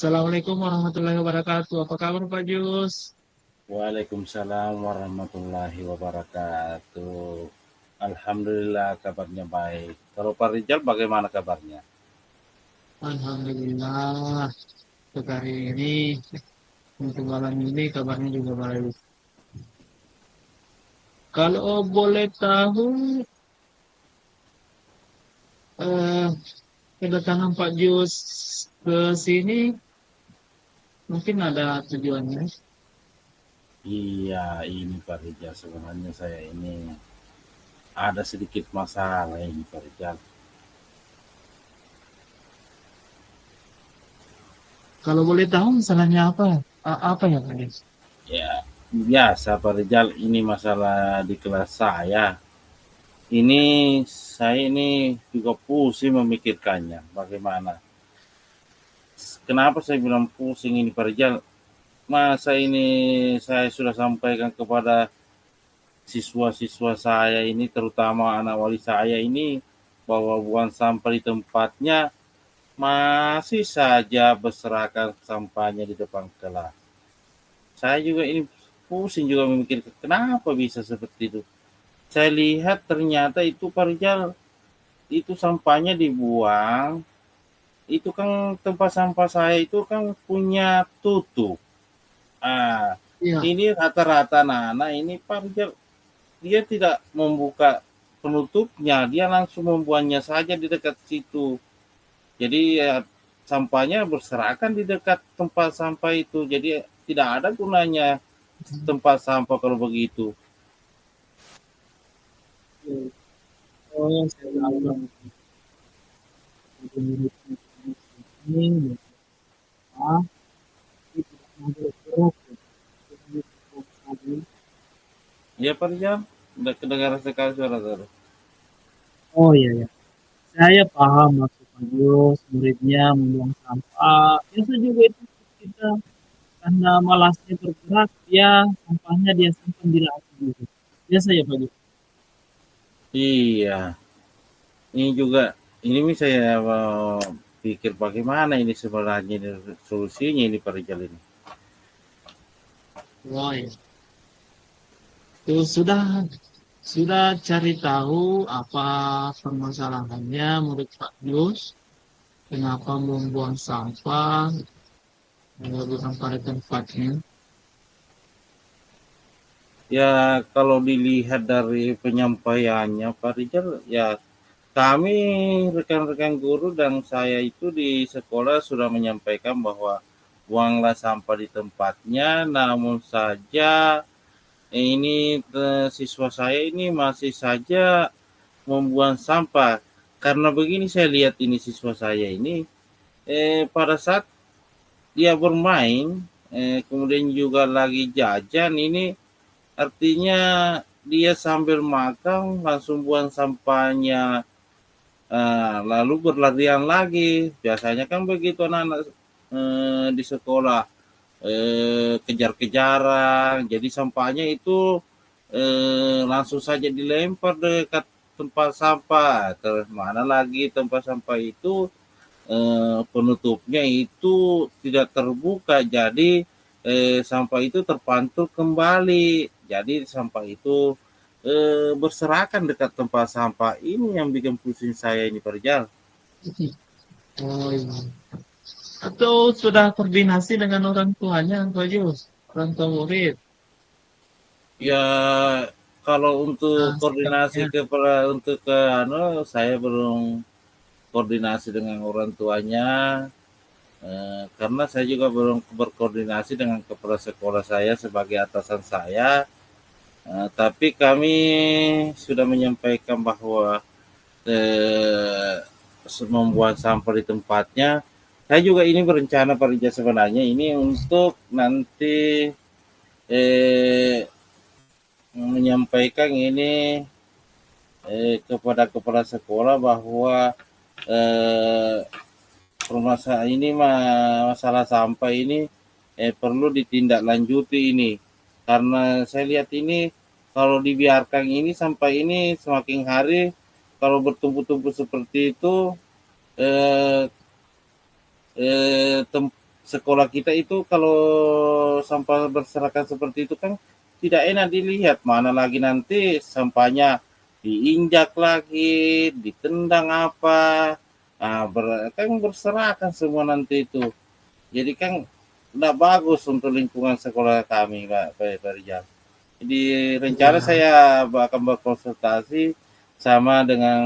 Assalamualaikum warahmatullahi wabarakatuh. Apa kabar Pak Jus? Waalaikumsalam warahmatullahi wabarakatuh. Alhamdulillah kabarnya baik. Kalau Pak Rijal bagaimana kabarnya? Alhamdulillah. Untuk hari ini, untuk malam ini kabarnya juga baik. Kalau boleh tahu, eh, kedatangan Pak Jus ke sini mungkin ada tujuannya. Iya, ini Pak Rijal sebenarnya saya ini ada sedikit masalah ini Pak Rijal. Kalau boleh tahu masalahnya apa? Apa ya Pak Jus? Ya, biasa Pak Rijal ini masalah di kelas saya. Ini saya ini juga pusing memikirkannya. Bagaimana? Kenapa saya bilang pusing ini Pak Rijal? Masa ini saya sudah sampaikan kepada siswa-siswa saya ini, terutama anak wali saya ini, bahwa buang sampah di tempatnya masih saja berserakan sampahnya di depan kelas. Saya juga ini pusing juga memikirkan kenapa bisa seperti itu. Saya lihat ternyata itu Pak Rijal, itu sampahnya dibuang, itu kan tempat sampah saya itu kan punya tutup. Ah, Iya. ini rata-rata anak-anak ini Pak Rijal, dia tidak membuka penutupnya, dia langsung membuangnya saja di dekat situ. Jadi ya, sampahnya berserakan di dekat tempat sampah itu. Jadi tidak ada gunanya tempat sampah kalau begitu. Oh, saya tahu lah. Ini ah, ini tidak mau bergerak. Ya Pak Rijal, udah kedengaran sekali suara saya. Oh iya ya. Saya paham maksud Pak Yus, muridnya membuang sampah. Biasa juga itu kita karena malasnya bergerak, ya sampahnya dia simpan di laut gitu. Biasa ya Pak Yus. Iya, ini juga ini saya mau pikir bagaimana ini sebenarnya ini solusinya ini Pak Rijal ini. Oh iya. Itu sudah cari tahu apa permasalahannya murid Pak Yus, kenapa membuang sampah, bukan pada tempatnya. Ya kalau dilihat dari penyampaiannya Pak Rijal, ya kami rekan-rekan guru dan saya itu di sekolah sudah menyampaikan bahwa buanglah sampah di tempatnya, namun saja ini siswa saya ini masih saja membuang sampah. Karena begini saya lihat ini siswa saya ini pada saat dia bermain kemudian juga lagi jajan ini, artinya dia sambil makan langsung buang sampahnya. Lalu berlarian lagi. Biasanya kan begitu anak-anak di sekolah, kejar-kejaran. Jadi sampahnya itu langsung saja dilempar dekat tempat sampah. Terus mana lagi tempat sampah itu penutupnya itu tidak terbuka. Jadi sampah itu terpantul kembali. Jadi sampah itu berserakan dekat tempat sampah. Ini yang bikin pusing saya ini Pak Rijal. Oh iya. Atau sudah koordinasi dengan orang tuanya Pak Yus, orang tua murid. Ya kalau untuk Nah, koordinasi sikapnya. untuk ke saya belum koordinasi dengan orang tuanya, karena saya juga belum berkoordinasi dengan kepala sekolah saya sebagai atasan saya. Tapi kami sudah menyampaikan bahwa eh, membuang sampah di tempatnya. Saya juga ini berencana Pak Rija sebenarnya ini untuk nanti eh, menyampaikan ini kepada kepala sekolah bahwa eh, permasalahan ini masalah sampah ini perlu ditindaklanjuti ini, karena saya lihat ini kalau dibiarkan ini sampah ini semakin hari kalau bertumpuk-tumpuk seperti itu eh, eh, sekolah kita itu kalau sampah berserakan seperti itu kan tidak enak dilihat, mana lagi nanti sampahnya diinjak lagi, ditendang apa, kan berserakan semua nanti itu. Jadi kan tidak bagus untuk lingkungan sekolah kami, Pak Rijal. Jadi rencana Ya, saya akan berkonsultasi sama dengan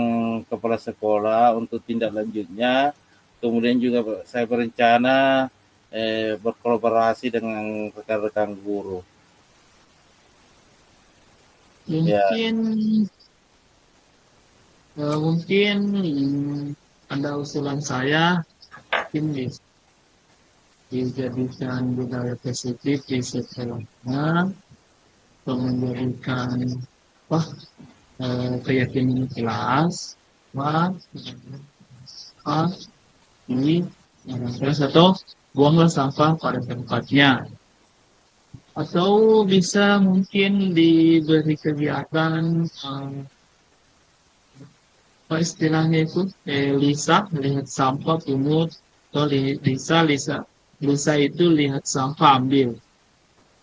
kepala sekolah untuk tindak lanjutnya. Kemudian juga saya berencana berkolaborasi dengan rekan-rekan guru. Ya, mungkin mungkin ada usulan saya, mungkin dijadikan budaya positif di sekolahnya, atau menjadikan apa keyakinan kelas, wah, ini terus atau buanglah sampah pada tempatnya, atau bisa mungkin diberi kegiatan apa istilahnya itu Lisa lihat sampah pungut, atau Lisa Lisa Lisa itu lihat sampah ambil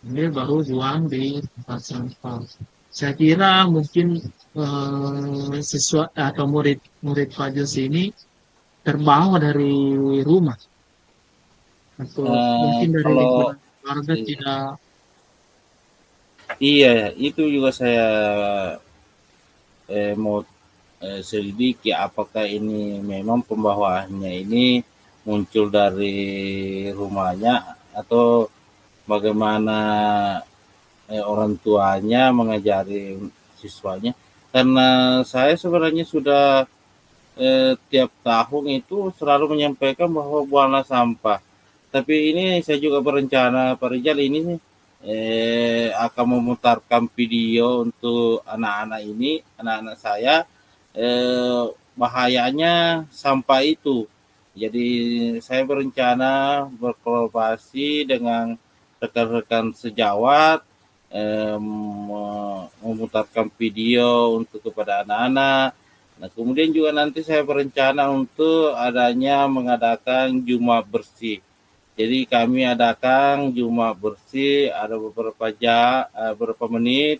baru buang di tempat sampah. Saya kira mungkin siswa atau murid Fajus ini terbawa dari rumah, atau mungkin dari kalau lingkungan keluarga tidak. iya itu juga saya mau selidiki apakah ini memang pembawaannya ini muncul dari rumahnya atau bagaimana orang tuanya mengajari siswanya. Karena saya sebenarnya sudah tiap tahun itu selalu menyampaikan bahwa buanglah sampah. Tapi ini saya juga berencana Pak Rizal ini akan memutarkan video untuk anak-anak ini, anak-anak saya, bahayanya sampah itu. Jadi saya berencana berkolaborasi dengan rekan-rekan sejawat, memutarkan video untuk kepada anak-anak. Nah, kemudian juga nanti saya berencana untuk adanya mengadakan Jumat bersih. Jadi kami adakan Jumat bersih ada beberapa menit.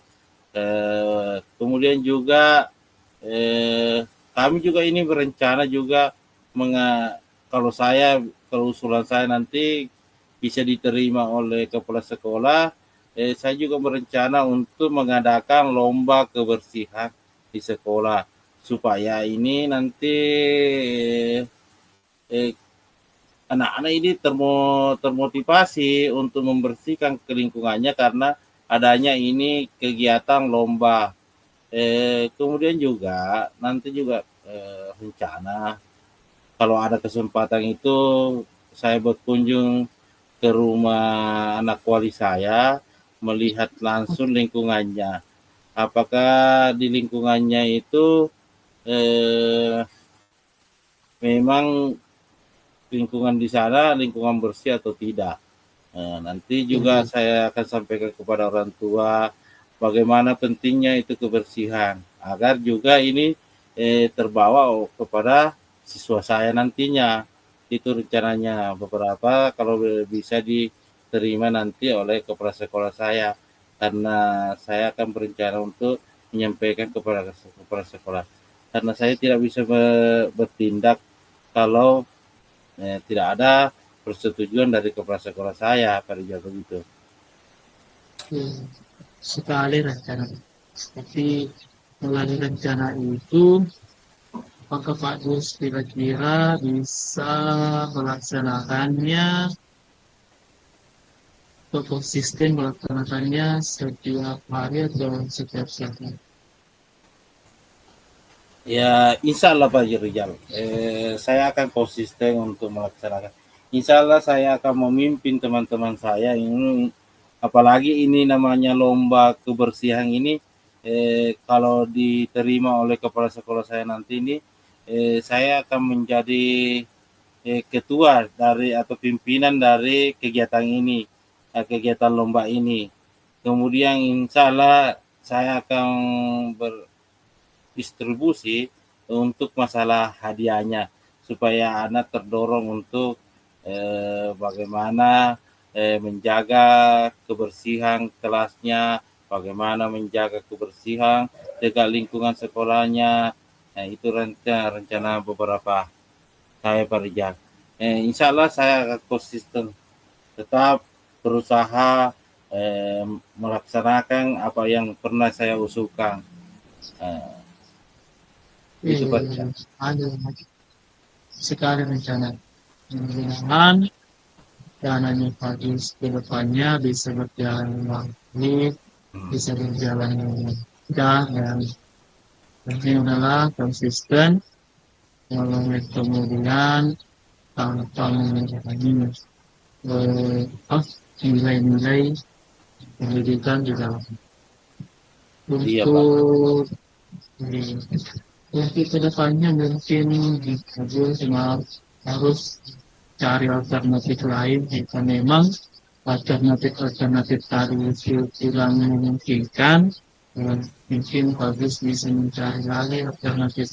Kemudian juga kami juga ini berencana juga kalau usulan saya nanti bisa diterima oleh kepala sekolah, saya juga berencana untuk mengadakan lomba kebersihan di sekolah supaya ini nanti eh, anak-anak ini termotivasi untuk membersihkan lingkungannya karena adanya ini kegiatan lomba. Kemudian juga nanti juga rencana kalau ada kesempatan itu saya berkunjung ke rumah anak wali saya melihat langsung lingkungannya. Apakah di lingkungannya itu memang lingkungan di sana lingkungan bersih atau tidak. Nanti juga Hmm, saya akan sampaikan kepada orang tua bagaimana pentingnya itu kebersihan agar juga ini terbawa kepada siswa saya nantinya. Itu rencananya beberapa kalau bisa diterima nanti oleh kepala sekolah saya karena saya akan berencana untuk menyampaikan kepada kepala sekolah karena saya tidak bisa bertindak kalau tidak ada persetujuan dari kepala sekolah saya pada jam begitu. hmm, sekali rencana. Tapi melalui rencana itu, apakah Pak Gus kira-kira bisa melaksanakannya atau konsisten melaksanakannya setiap hari atau setiap saat? Ya, insya Allah Pak Rizal, saya akan konsisten untuk melaksanakan. Insya Allah saya akan memimpin teman-teman saya ini, apalagi ini namanya lomba kebersihan ini, kalau diterima oleh kepala sekolah saya nanti ini, saya akan menjadi ketua dari atau pimpinan dari kegiatan ini, kegiatan lomba ini. Kemudian insya Allah saya akan berdistribusi untuk masalah hadiahnya supaya anak terdorong untuk bagaimana menjaga kebersihan kelasnya, bagaimana menjaga kebersihan jaga lingkungan sekolahnya. Nah, itu rencana beberapa saya Pak Rijal. Insya Allah saya akan konsisten tetap berusaha melaksanakan apa yang pernah saya usulkan. Itu Pak Rijal. Ada sekali rencana. Mudah-mudahan dananya bagus ke depannya bisa berjalan dengan baik, bisa berjalan dengan mudah, dan ini adalah konsisten melalui kemudian tanpa mengurangi nilai-nilai pendidikan di dalam. Iya, Pak. Untuk kedepannya mungkin cuma harus cari alternatif lain jika memang alternatif tadi kurang memungkinkan. Mungkin bagus bisa mencari lagi alternatif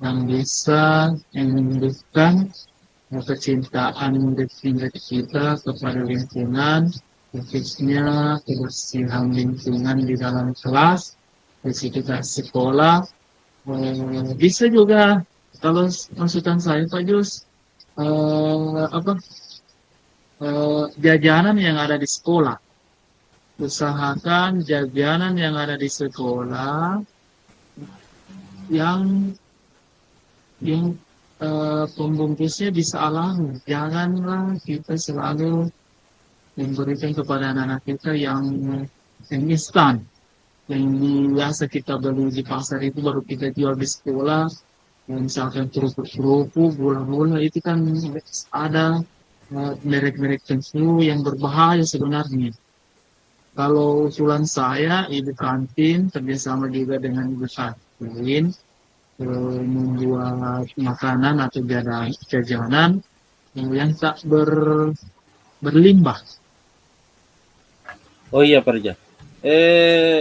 yang bisa menumbuhkan kecintaan kita kepada lingkungan, khususnya kebersihan lingkungan di dalam kelas, di sekitar sekolah. Bisa juga kalau masukan saya Pak Jus, jajanan yang ada di sekolah. Usahakan jajanan yang ada di sekolah yang pembungkusnya bisa alami. Janganlah kita selalu memberikan kepada anak-anak kita yang instan, yang biasa kita beli di pasar itu baru kita jual di sekolah. Misalkan kerupuk-kerupuk, gula-gula itu kan ada merek-merek tertentu yang berbahaya sebenarnya. Kalau usulan saya, ibu kantin kerjasama juga dengan ibu kantin membuat makanan atau jajanan yang tak berlimbah. Oh iya Pak Rijal.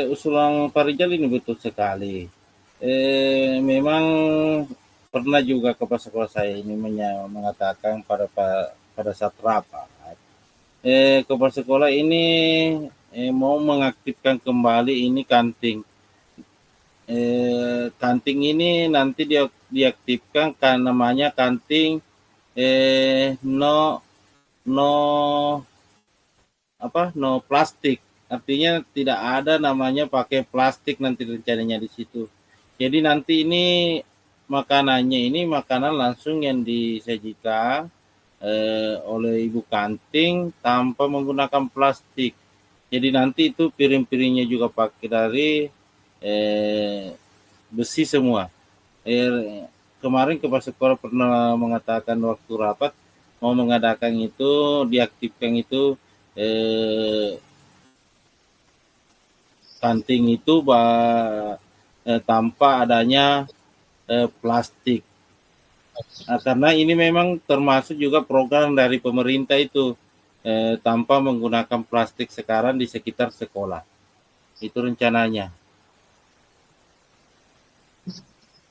Usulan Pak Rijal ini betul sekali. Memang pernah juga kepala sekolah saya ini mengatakan pada saat rapat, kepala sekolah ini mau mengaktifkan kembali ini kanting. Kanting ini nanti diaktifkan kan namanya kanting no plastik. Artinya tidak ada namanya pakai plastik nanti rencananya di situ. Jadi nanti ini makanan langsung yang disajikan oleh ibu kanting tanpa menggunakan plastik. Jadi nanti itu piring-piringnya juga pakai dari besi semua. Kemarin kepala sekolah pernah mengatakan waktu rapat mau mengadakan itu, diaktifkan itu kanting itu tanpa adanya plastik. Nah, karena ini memang termasuk juga program dari pemerintah itu tanpa menggunakan plastik sekarang di sekitar sekolah. Itu rencananya.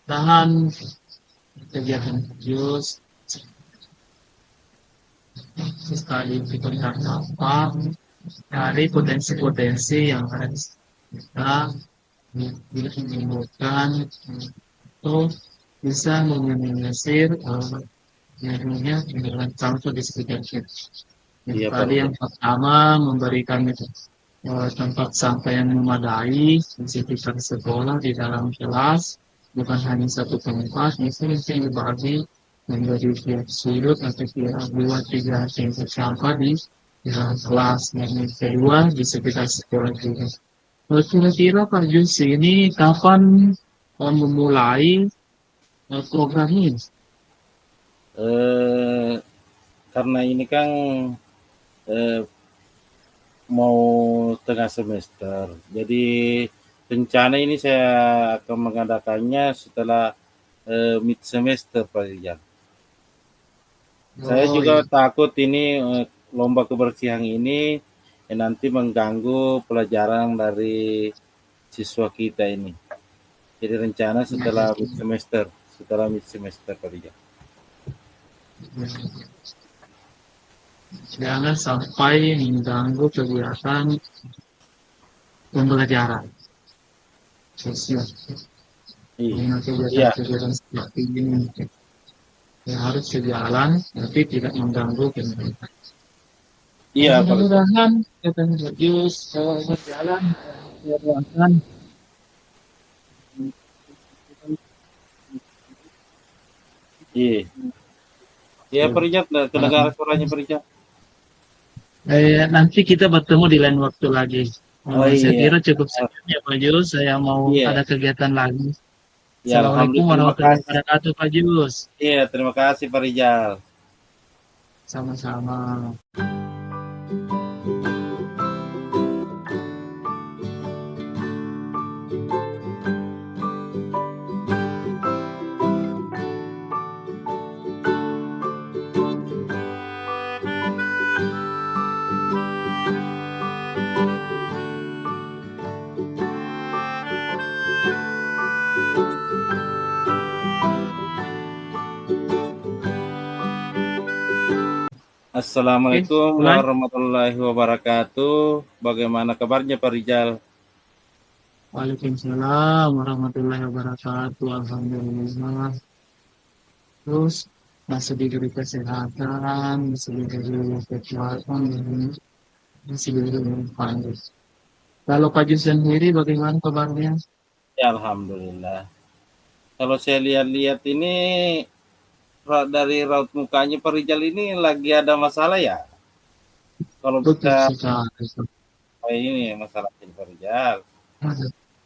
Tahan kegiatan jus sekali kita apa dari potensi-potensi yang ada kita bila menimbulkan atau bisa meminimalisir namanya penggunaan sampah di sekitar kita. Iya, Tadi yang pertama memberikan tempat sampah yang memadai di sekitar sekolah di dalam kelas, bukan hanya satu tempat, misalnya dibagi menjadi tiap sudut atau tiap 2-3 tempat sampah di dalam kelas. Yang kedua di sekitar sekolah juga. Kira-kira Pak Jus ini kapan memulai program ini? Karena ini kan mau tengah semester, jadi rencana ini saya akan mengadakannya setelah mid semester Pak Rijal. Saya juga takut ini lomba kebersihan ini nanti mengganggu pelajaran dari siswa kita ini. Jadi rencana setelah mid semester Pak Rijal. Jangan sampai mengganggu kegiatan pembelajaran sosial. Dengan Iya, kegiatan-kegiatan seperti ini ya harus sejalan, tapi tidak mengganggu kegiatan. iya Pak Rijal. Mudah-mudahan kegiatan Jus berjalan Silakan. Iya, iya Pak Rijal, kedengaran suaranya Pak Rijal. nanti kita bertemu di lain waktu lagi. Oh Saya iya, kira cukup sekian ya Pak Jus. Saya mau iya, ada kegiatan lagi. ya Assalamualaikum Alhamdulillah, terima warahmatullahi kasih. wabarakatuh Pak Jus. Iya, terima kasih Pak Rijal. Sama-sama. Oke, Assalamualaikum mulai. warahmatullahi wabarakatuh. Bagaimana kabarnya Pak Rijal? Waalaikumsalam warahmatullahi wabarakatuh. Alhamdulillah. Terus masih diberi kesehatan, masih diberi kekuatan, dan masih diberi manfaat. Kalau Pak Jus sendiri bagaimana kabarnya? Ya Alhamdulillah. Kalau saya lihat-lihat ini dari raut mukanya Pak Rijal ini lagi ada masalah ya. Kalau Betul kita sekali. ini masalah Pak Rijal.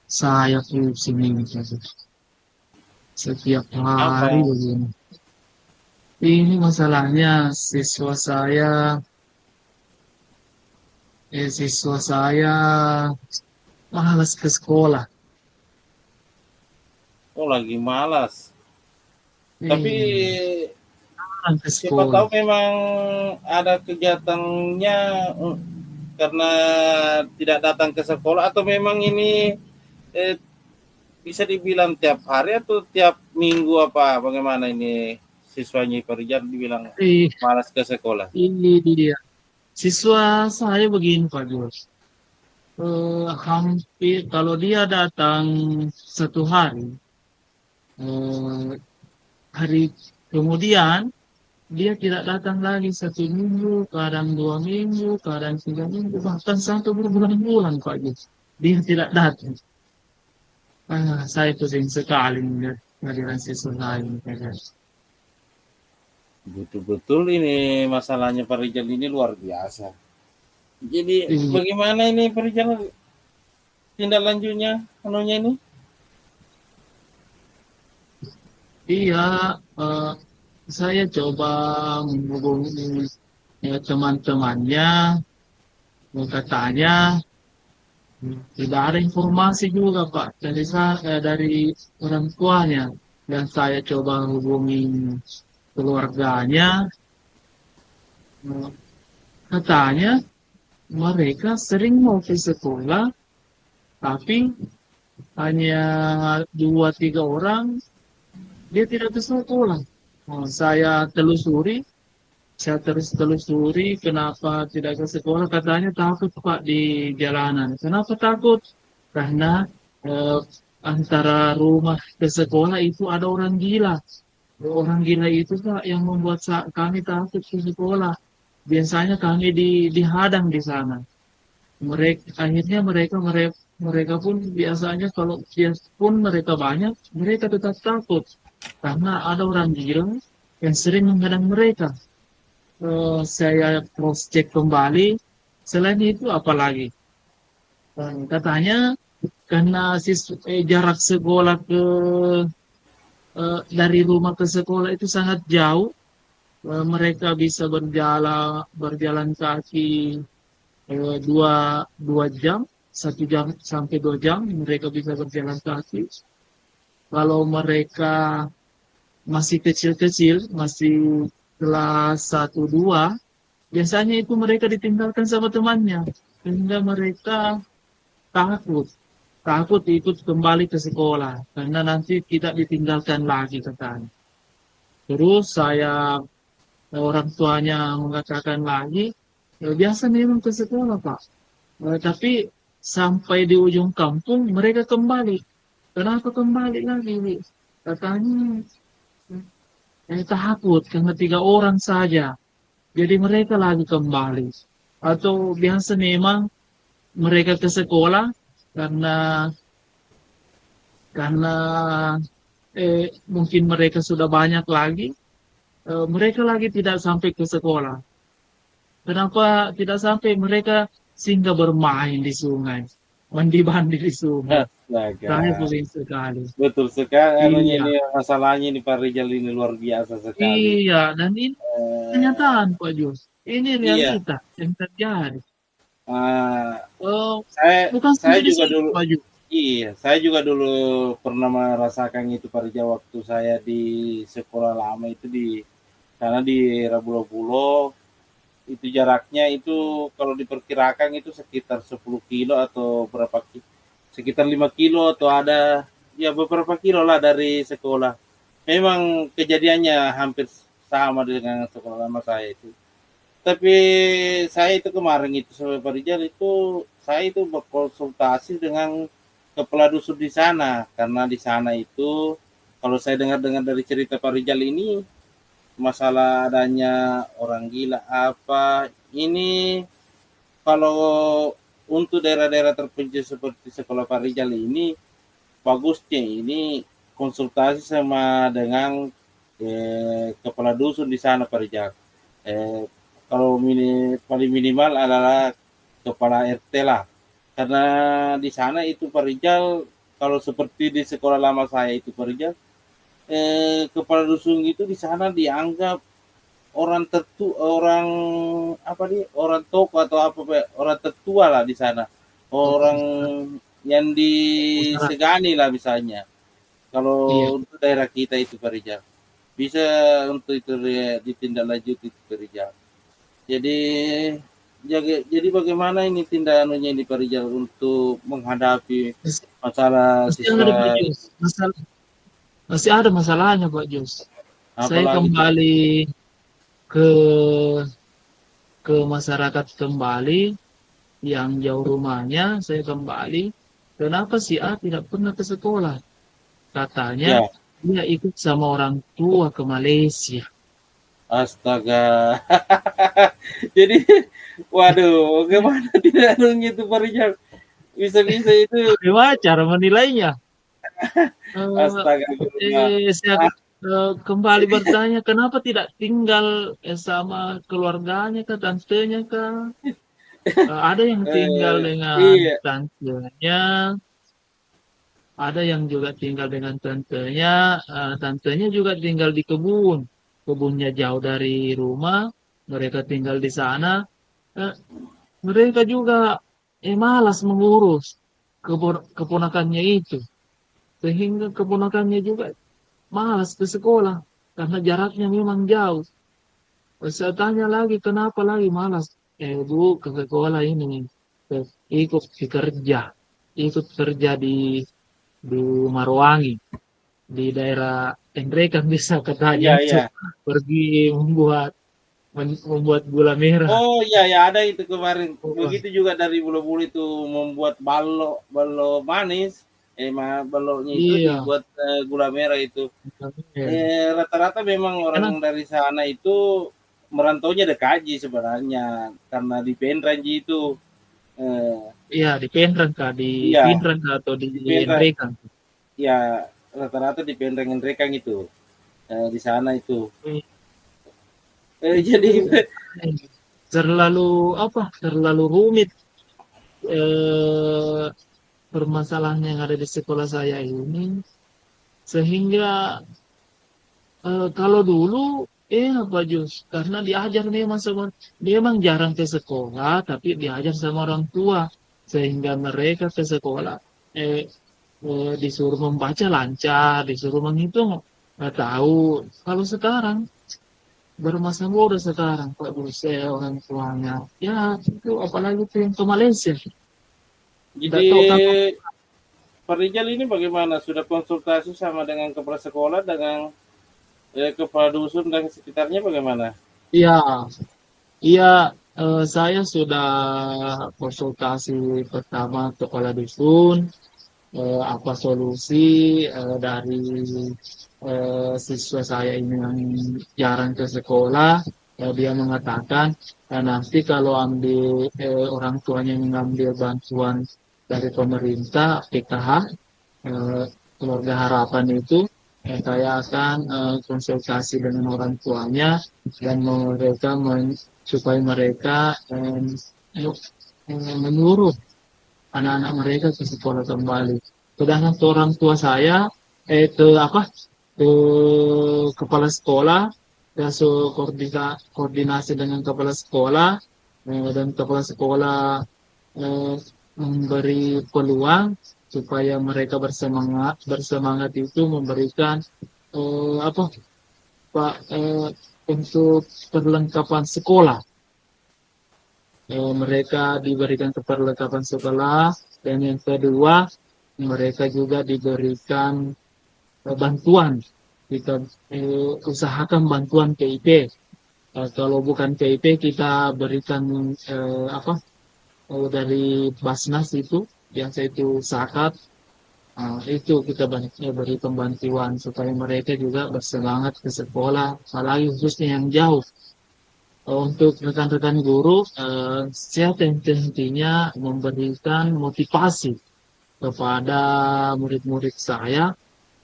Saya pusing ini saja. Setiap hari Apa? begini. Ini masalahnya siswa saya malas ke sekolah. Oh lagi malas. Tapi Malas ke siapa sekolah. tahu memang ada kegiatannya karena tidak datang ke sekolah atau memang ini bisa dibilang tiap hari atau tiap minggu apa bagaimana ini siswanya Pak Rijal dibilang malas ke sekolah. Ini dia. Siswa saya begini Pak Jos. Hampir kalau dia datang satu hari, hari kemudian dia tidak datang lagi satu minggu, kadang 2 minggu, kadang 3 minggu, bahkan sampai berbulan-bulan Pak Jos. Dia tidak datang. Saya pusing sekali melihat kehadiran siswa saya ini, Pak Jos. Betul-betul ini masalahnya Pak Rijal ini luar biasa. Jadi Iya. bagaimana ini Pak Rijal tindak lanjutnya anunya ini? Iya, saya coba menghubungi teman-temannya, katanya tidak ada informasi juga Pak dari orang tuanya, dan saya coba hubungi keluarganya, katanya mereka sering mau ke sekolah, tapi hanya 2-3 orang dia tidak ke sekolah. Saya terus telusuri kenapa tidak ke sekolah. Katanya takut Pak di jalanan. Kenapa takut? Karena antara rumah ke sekolah itu ada orang gila. Orang gila itu Pak yang membuat kami takut ke sekolah. Biasanya kami dihadang di sana. Akhirnya mereka pun biasanya kalau pun mereka banyak, mereka tetap takut karena ada orang gila yang sering menghadang mereka. Saya cross check kembali. Selain itu apalagi? Katanya karena jarak sekolah dari rumah ke sekolah itu sangat jauh, mereka bisa berjalan kaki 2 jam, 1 jam sampai 2 jam mereka bisa berjalan kaki. Kalau mereka masih kecil-kecil, masih kelas 1-2, biasanya itu mereka ditinggalkan sama temannya, sehingga mereka takut ikut kembali ke sekolah karena nanti tidak ditinggalkan lagi katanya. Terus saya orang tuanya mengatakan lagi, biasa memang ke sekolah Pak. Tapi sampai di ujung kampung mereka kembali. Kenapa kembali lagi? Katanya takut karena 3 orang saja. Jadi mereka lagi kembali. Atau biasa memang mereka ke sekolah karena karena mungkin mereka sudah banyak lagi, mereka lagi tidak sampai ke sekolah. Kenapa tidak sampai? Mereka singgah bermain di sungai, mandi-mandi di sungai. Saya Astaga. pusing sekali. Betul sekali, anunya Iya, ini masalahnya ini Pak Rijal ini luar biasa sekali. iya, dan ini Eh, kenyataan Pak Jus. Ini iya, realita yang terjadi. eh, Oh, saya bukan saya sampai di juga situ dulu, Pak Jus. iya, saya juga dulu pernah merasakan itu Pak Rijal waktu saya di sekolah lama itu di sana di Rabulo-Bulo, itu jaraknya itu kalau diperkirakan itu sekitar 10 kilo atau berapa kilo, sekitar 5 kilo atau ada ya beberapa kilo lah dari sekolah. Memang kejadiannya hampir sama dengan sekolah lama saya itu. Tapi saya itu kemarin itu sama Pak Rijal itu saya itu berkonsultasi dengan kepala dusun di sana karena di sana itu kalau saya dengar-dengar dari cerita Pak Rijal ini masalah adanya orang gila apa ini kalau untuk daerah-daerah terpencil seperti sekolah Pak Rijal ini bagusnya ini konsultasi sama dengan kepala dusun di sana Pak Rijal. Eh, kalau paling minimal adalah kepala RT lah. Karena di sana itu Pak Rijal kalau seperti di sekolah lama saya itu Pak Rijal, kepala dusun itu di sana dianggap orang apa nih orang toko atau apa orang tertua lah di sana, orang yang Masalah. disegani lah misalnya. Kalau Iya. untuk daerah kita itu Pak Rijal, bisa untuk itu ditindaklanjuti itu Pak Rijal. Jadi jadi bagaimana ini tindak anunya ini Pak Rijal untuk menghadapi Masih masalah masih ada Pak siswa Jus. Masih ada masalahnya Pak Jus. Saya apalagi itu Pak? kembali ke masyarakat kembali yang jauh rumahnya, saya kembali. Kenapa si A tidak pernah ke sekolah? Katanya Ya, dia ikut sama orang tua ke Malaysia. astaga. Jadi waduh, gimana tidak itu Pak Rijal? Bisa-bisa itu Bagaimana cara menilainya? Eh, astaga guruna. saya kembali bertanya, kenapa tidak tinggal sama keluarganya ke tantenya ke? Ada yang tinggal Eh, dengan iya, tantenya, ada yang juga tinggal dengan tantenya, tantenya juga tinggal di kebun. Kebunnya jauh dari rumah, mereka tinggal di sana. Eh, Mereka juga malas mengurus keponakannya itu. Sehingga keponakannya juga malas ke sekolah karena jaraknya memang jauh. Saya tanya lagi, kenapa lagi malas? Bu, ke sekolah ini ikut kerja, ikut kerja di Marwangi, di daerah Endrekan bisa katanya iya, itu iya. pergi membuat gula merah. Oh iya ya ada itu kemarin. Oh, Begitu juga dari bulu-bulu itu membuat balok manis. Baloknya itu iya, dibuat gula merah itu. gula merah. Rata-rata memang orang Karena dari sana itu merantaunya DKJ sebenarnya karena di Pendranji itu. Eh, iya di Penrang kah, di iya, Pinrang kah, atau di di Pendran. Endrekan. Ya rata-rata di Pendran itu. Di sana itu. Itu Jadi terlalu apa? Terlalu rumit eh, permasalahan yang ada di sekolah saya ini, sehingga kalau dulu Pak Jus, karena diajar memang sama, memang jarang ke sekolah tapi diajar sama orang tua, sehingga mereka ke sekolah eh, disuruh membaca lancar, disuruh menghitung nggak tahu. Kalau sekarang bermasa bodoh sekarang Pak Jus, orang tuanya ya itu, apalagi tuh yang ke Malaysia, jadi nggak tahu kapan. Pak Rijal ini bagaimana? Sudah konsultasi sama dengan kepala sekolah, dengan kepala dusun dan sekitarnya bagaimana? Iya, iya, saya sudah konsultasi pertama ke kepala dusun, apa solusi dari siswa saya ini yang jarang ke sekolah. Dia mengatakan, nanti kalau ambil orang tuanya mengambil bantuan dari pemerintah PKH, eh, keluarga harapan itu, saya akan konsultasi dengan orang tuanya dan supaya mereka menyuruh anak-anak mereka ke sekolah kembali. Sedangkan ke orang tua saya, ke apa, ke kepala sekolah, dan koordinasi dengan kepala sekolah, dan kepala sekolah eh, memberi peluang supaya mereka bersemangat, bersemangat itu memberikan apa, Pak, untuk perlengkapan sekolah. Mereka diberikan keperlengkapan sekolah, dan yang kedua mereka juga diberikan bantuan. Kita usahakan bantuan PIP. Kalau bukan PIP kita berikan apa, dari Basnas itu biasa itu zakat. Itu kita banyaknya beri pembantuan supaya mereka juga bersemangat ke sekolah, apalagi khususnya yang jauh. Untuk rekan-rekan guru, saya tentunya memberikan motivasi kepada murid-murid saya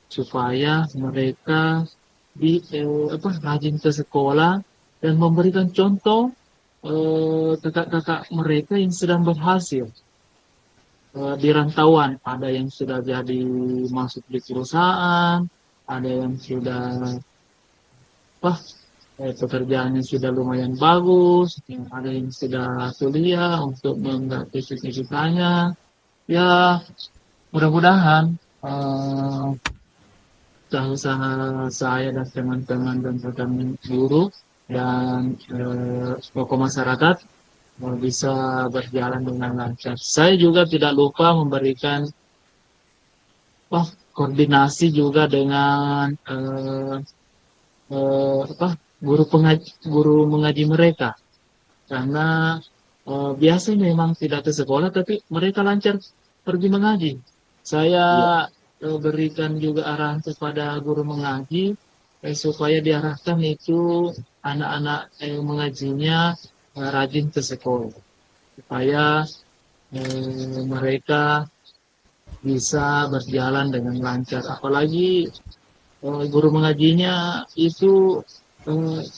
supaya mereka rajin ke sekolah dan memberikan contoh kakak-kakak mereka yang sedang berhasil di rantauan. Ada yang sudah jadi masuk di perusahaan, ada yang sudah apa, pekerjaannya sudah lumayan bagus, ada yang sudah kuliah untuk menggapai cita-citanya. Ya, mudah-mudahan usaha-usaha saya dan teman-teman dan rekan guru dan tokoh masyarakat bisa berjalan dengan lancar. Saya juga tidak lupa memberikan koordinasi juga dengan apa, guru mengaji mereka, karena biasanya memang tidak ke sekolah tapi mereka lancar pergi mengaji. Saya Iya, berikan juga arahan kepada guru mengaji supaya diarahkan itu anak-anak mengajinya rajin ke sekolah supaya mereka bisa berjalan dengan lancar. Apalagi guru mengajinya itu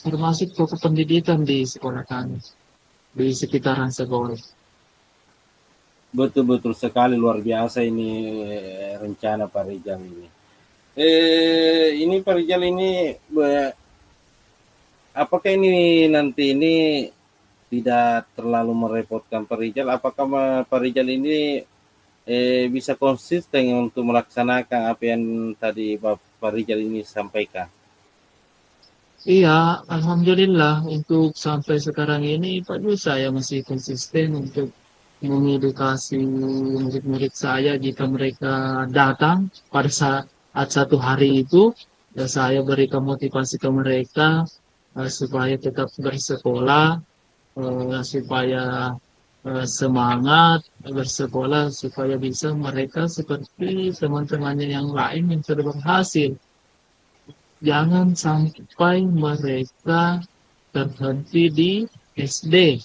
termasuk tokoh pendidikan di sekolah kami, di sekitaran sekolah. betul-betul sekali, luar biasa ini rencana Pak Rijal ini. Ini Pak Rijal ini, apakah ini nanti ini tidak terlalu merepotkan Pak Rijal? Apakah Pak Rijal ini bisa konsisten untuk melaksanakan apa yang tadi Pak Rijal ini sampaikan? Iya, alhamdulillah untuk sampai sekarang ini Pak Ju saya masih konsisten untuk mengedukasi murid-murid saya jika mereka datang pada saat satu hari itu, ya saya berikan motivasi ke mereka supaya tetap bersekolah, supaya semangat bersekolah, supaya bisa mereka seperti teman-temannya yang lain yang sudah berhasil. Jangan sampai mereka terhenti di SD,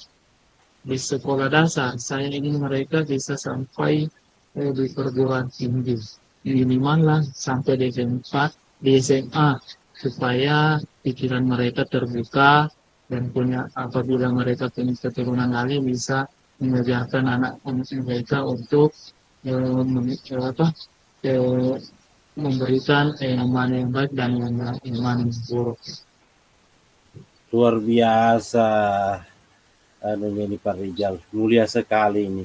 di sekolah dasar. Saya ingin mereka bisa sampai di perguruan tinggi. Minimal lah sampai di S4, di SMA, supaya pikiran mereka terbuka dan punya, apabila mereka punya keturunan lagi bisa mengajarkan anak-anak mereka untuk apa, eh, memberikan mana yang baik dan mana yang buruk. Luar biasa, ini Pak Rijal, mulia sekali ini.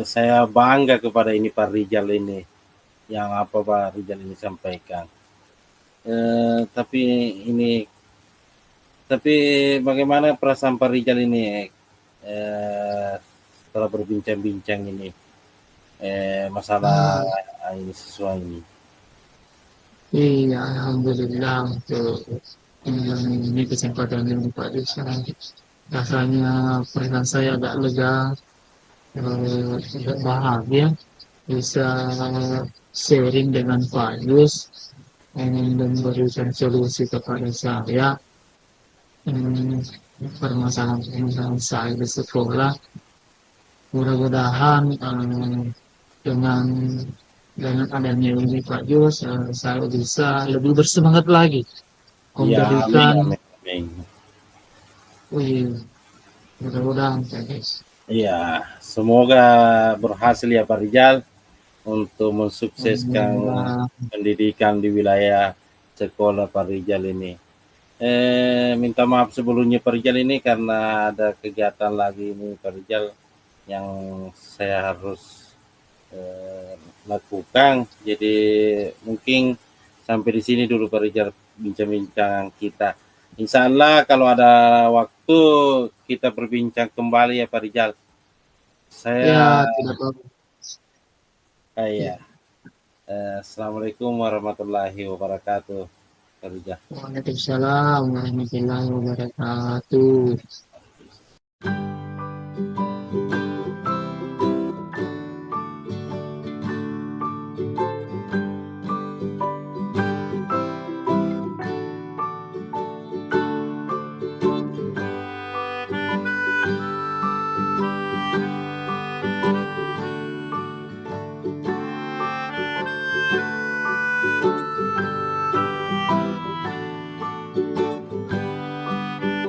Saya bangga kepada ini Pak Rijal ini, yang apa Pak Rijal ini sampaikan. Tapi ini, tapi bagaimana perasaan Pak Rijal ini setelah berbincang-bincang ini masalah Ah, ini siswa ini? iya, alhamdulillah. Tuh. Ini kesempatan yang Pak Desa. Rasanya perasaan saya agak lega, agak bahagia bisa sharing dengan Pak Yus dan memberikan solusi kepada saya permasalahan saya di sekolah. Mudah-mudahan dengan adanya ini Pak Yus, saya bisa lebih bersemangat lagi Ya, amin, memberikan. amin, amin. Wih, mudah-mudahan Pak Yus. Ya, semoga berhasil ya Pak Rijal untuk mensukseskan pendidikan di wilayah sekolah Pak Rijal ini. Minta maaf sebelumnya Pak Rijal ini karena ada kegiatan lagi ini Pak Rijal yang saya harus lakukan. Jadi mungkin sampai di sini dulu Pak Rijal bincang-bincang kita. Insya Allah kalau ada waktu kita berbincang kembali ya Pak Rijal. Ya, Saya tidak apa-apa. ya. Assalamualaikum warahmatullahi wabarakatuh. Pak Rijal. Waalaikumsalam warahmatullahi wabarakatuh.